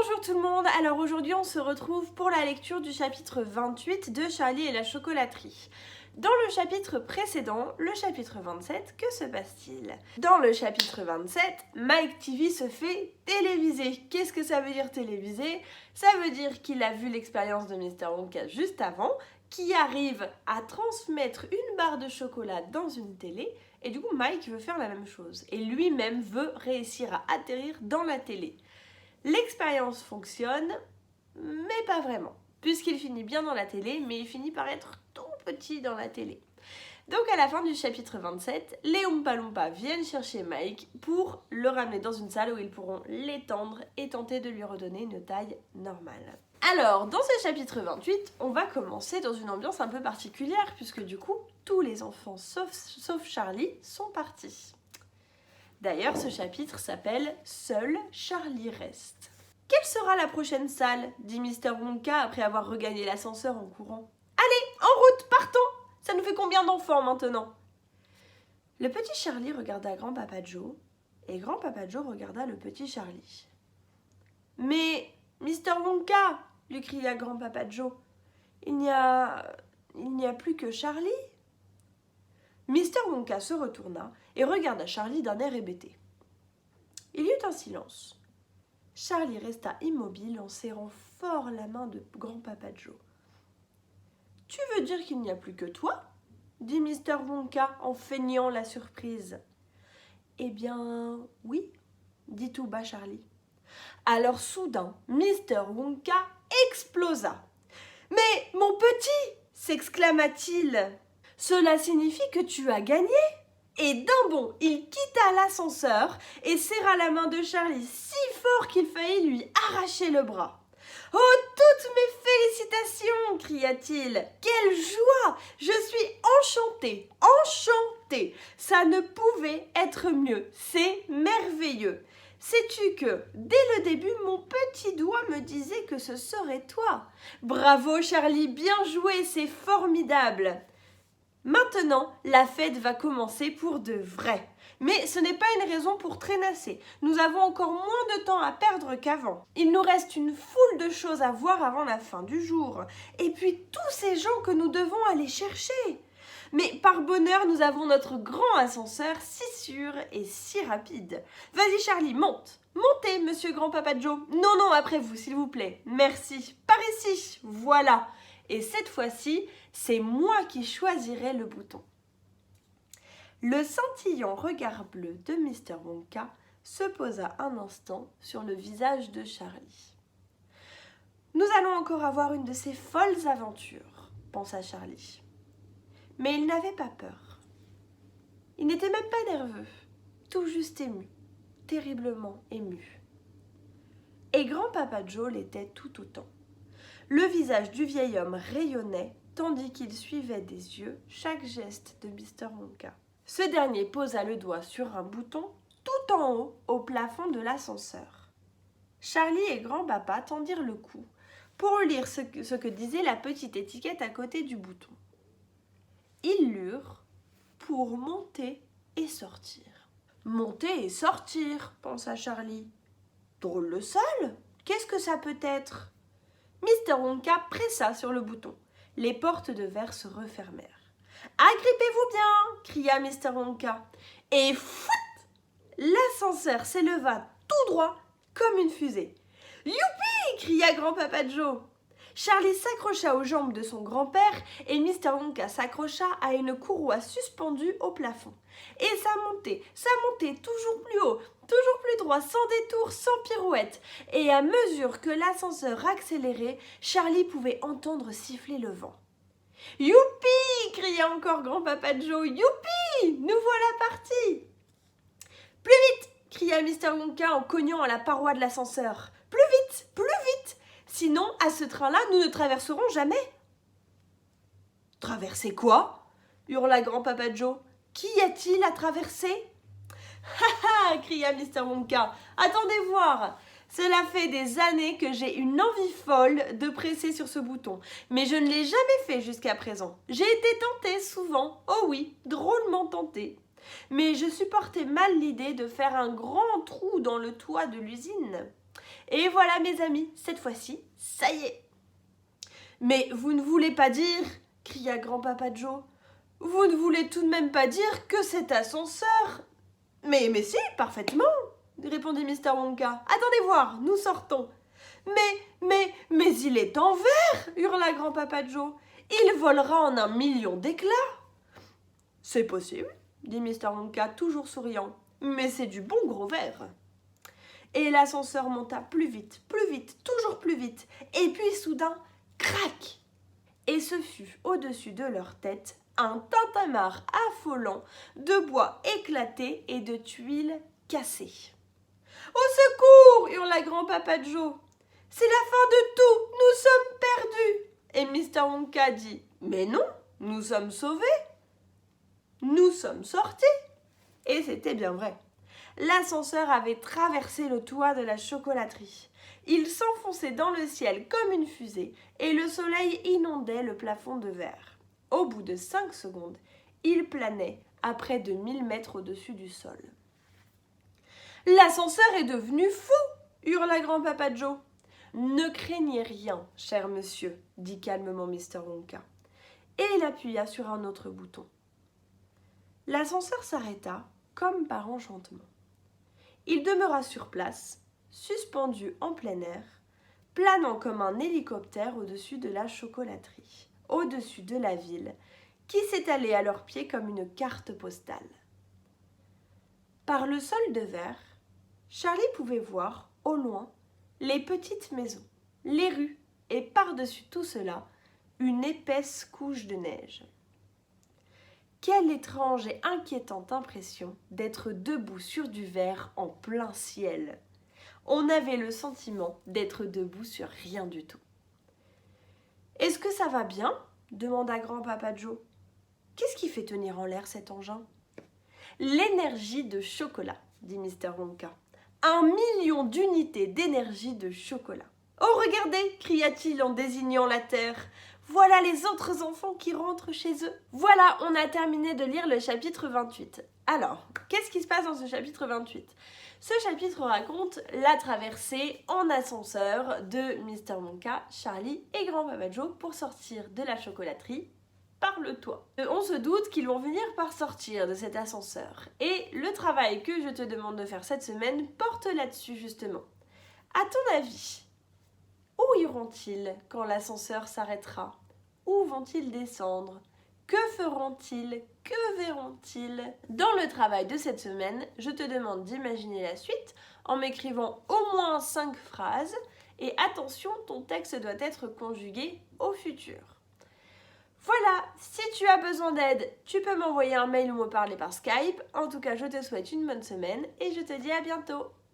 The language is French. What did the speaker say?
Bonjour tout le monde, alors aujourd'hui on se retrouve pour la lecture du chapitre 28 de Charlie et la chocolaterie. Dans le chapitre précédent, le chapitre 27, que se passe-t-il? Dans le chapitre 27, Mike TV se fait téléviser. Qu'est-ce que ça veut dire téléviser? Ça veut dire qu'il a vu l'expérience de Mr. Wonka juste avant, qui arrive à transmettre une barre de chocolat dans une télé, et du coup Mike veut faire la même chose. Et lui-même veut réussir à atterrir dans la télé. L'expérience fonctionne, mais pas vraiment, puisqu'il finit bien dans la télé, mais il finit par être tout petit dans la télé. Donc à la fin du chapitre 27, les Oompa Loompa viennent chercher Mike pour le ramener dans une salle où ils pourront l'étendre et tenter de lui redonner une taille normale. Alors, dans ce chapitre 28, on va commencer dans une ambiance un peu particulière, puisque du coup, tous les enfants, sauf Charlie, sont partis. D'ailleurs, ce chapitre s'appelle « Seul Charlie reste ». Quelle sera la prochaine salle? Dit Mr. Wonka après avoir regagné l'ascenseur en courant. Allez, en route, partons! Ça nous fait combien d'enfants maintenant? Le petit Charlie regarda Grand-Papa Joe et Grand-Papa Joe regarda le petit Charlie. « Mais, Mr. Wonka !» lui cria Grand-Papa Joe. « Il n'y a plus que Charlie !» Mr. Wonka se retourna et regarda Charlie d'un air hébété. Il y eut un silence. Charlie resta immobile en serrant fort la main de Grand-Papa Joe. « Tu veux dire qu'il n'y a plus que toi ?» dit Mr. Wonka en feignant la surprise. « Eh bien, oui, » dit tout bas Charlie. Alors soudain, Mr. Wonka explosa. « Mais mon petit !» s'exclama-t-il. « Cela signifie que tu as gagné !» Et d'un bond, il quitta l'ascenseur et serra la main de Charlie si fort qu'il faillit lui arracher le bras. « Oh, toutes mes félicitations !» cria-t-il. « Quelle joie! Je suis enchanté, enchanté! Ça ne pouvait être mieux, c'est merveilleux! Sais-tu que, dès le début, mon petit doigt me disait que ce serait toi? Bravo Charlie, bien joué, c'est formidable! Maintenant, la fête va commencer pour de vrai. Mais ce n'est pas une raison pour traînasser. Nous avons encore moins de temps à perdre qu'avant. Il nous reste une foule de choses à voir avant la fin du jour. Et puis tous ces gens que nous devons aller chercher. Mais par bonheur, nous avons notre grand ascenseur si sûr et si rapide. Vas-y Charlie, monte. Montez, monsieur Grand-Papa Joe. Non, non, après vous, s'il vous plaît. Merci. Par ici. Voilà. Et cette fois-ci, c'est moi qui choisirai le bouton. Le scintillant regard bleu de Mr. Wonka se posa un instant sur le visage de Charlie. « Nous allons encore avoir une de ces folles aventures, » pensa Charlie. Mais il n'avait pas peur. Il n'était même pas nerveux, tout juste ému, terriblement ému. Et Grand-Papa Joe l'était tout autant. Le visage du vieil homme rayonnait, tandis qu'il suivait des yeux chaque geste de Mr. Wonka. Ce dernier posa le doigt sur un bouton tout en haut au plafond de l'ascenseur. Charlie et Grand-Papa tendirent le cou pour lire ce que disait la petite étiquette à côté du bouton. Ils lurent « Pour monter et sortir ». « Monter et sortir », pensa Charlie. « Drôle de salle, qu'est-ce que ça peut être ?» Mr. Wonka pressa sur le bouton. Les portes de verre se refermèrent. « Agrippez-vous bien !» cria Mr. Wonka. Et fout! L'ascenseur s'éleva tout droit comme une fusée. « Youpi !» cria Grand-Papa Joe. Charlie s'accrocha aux jambes de son grand-père et Mr. Wonka s'accrocha à une courroie suspendue au plafond. Et ça montait, toujours plus haut, toujours plus droit, sans détour, sans pirouette. Et à mesure que l'ascenseur accélérait, Charlie pouvait entendre siffler le vent. « Youpi !» cria encore Grand-Papa Joe. « Youpi ! Nous voilà partis !»« Plus vite !» cria Mr. Wonka en cognant à la paroi de l'ascenseur. « Plus vite ! Plus vite ! Sinon, à ce train-là, nous ne traverserons jamais. »« Traverser quoi ?» hurla Grand-Papa Joe. « Qu'y a-t-il à traverser ?»« Ha ha !» cria Mr. Wonka. « Attendez voir ! Cela fait des années que j'ai une envie folle de presser sur ce bouton, mais je ne l'ai jamais fait jusqu'à présent. J'ai été tentée souvent, oh oui, drôlement tentée. Mais je supportais mal l'idée de faire un grand trou dans le toit de l'usine. Et voilà mes amis, cette fois-ci, ça y est. Mais vous ne voulez pas dire, cria grand-papa Joe, vous ne voulez tout de même pas dire que cet ascenseur... Mais si, parfaitement, répondit Mr. Wonka. Attendez voir, nous sortons. Mais il est en verre, hurla grand-papa Joe. Il volera en 1 000 000 d'éclats. C'est possible, dit Mr. Wonka, toujours souriant, mais c'est du bon gros verre. Et l'ascenseur monta plus vite, toujours plus vite, et puis soudain, crac! Et ce fut au-dessus de leur tête un tintamarre affolant de bois éclaté et de tuiles cassées. « Au secours !» hurla grand-papa Joe. « C'est la fin de tout, nous sommes perdus !» Et Mr. Wonka dit « Mais non, nous sommes sauvés, nous sommes sortis !» Et c'était bien vrai. L'ascenseur avait traversé le toit de la chocolaterie. Il s'enfonçait dans le ciel comme une fusée et le soleil inondait le plafond de verre. Au bout de 5 secondes, il planait à près de 1000 mètres au-dessus du sol. « L'ascenseur est devenu fou !» hurla grand-papa Joe. « Ne craignez rien, cher monsieur, dit calmement Mr. Wonka. Et il appuya sur un autre bouton. L'ascenseur s'arrêta comme par enchantement. Il demeura sur place, suspendu en plein air, planant comme un hélicoptère au-dessus de la chocolaterie, au-dessus de la ville, qui s'étalait à leurs pieds comme une carte postale. Par le sol de verre, Charlie pouvait voir, au loin, les petites maisons, les rues et par-dessus tout cela, une épaisse couche de neige. Quelle étrange et inquiétante impression d'être debout sur du verre en plein ciel. On avait le sentiment d'être debout sur rien du tout. « Est-ce que ça va bien ?» demanda grand-papa Joe. « Qu'est-ce qui fait tenir en l'air cet engin ?»« L'énergie de chocolat, dit Mr. Wonka. 1 million d'unités d'énergie de chocolat. « Oh, regardez !» cria-t-il en désignant la terre. « Voilà les autres enfants qui rentrent chez eux. » Voilà, on a terminé de lire le chapitre 28. Alors, qu'est-ce qui se passe dans ce chapitre 28 ? Ce chapitre raconte la traversée en ascenseur de Mr. Wonka, Charlie et grand-papa Joe pour sortir de la chocolaterie par le toit. On se doute qu'ils vont finir par sortir de cet ascenseur. Et le travail que je te demande de faire cette semaine porte là-dessus justement. À ton avis, où iront-ils quand l'ascenseur s'arrêtera ? Où vont-ils descendre ? Que feront-ils ? Que verront-ils ? Dans le travail de cette semaine, je te demande d'imaginer la suite en m'écrivant au moins 5 phrases. Et attention, ton texte doit être conjugué au futur. Voilà, si tu as besoin d'aide, tu peux m'envoyer un mail ou me parler par Skype. En tout cas, je te souhaite une bonne semaine et je te dis à bientôt.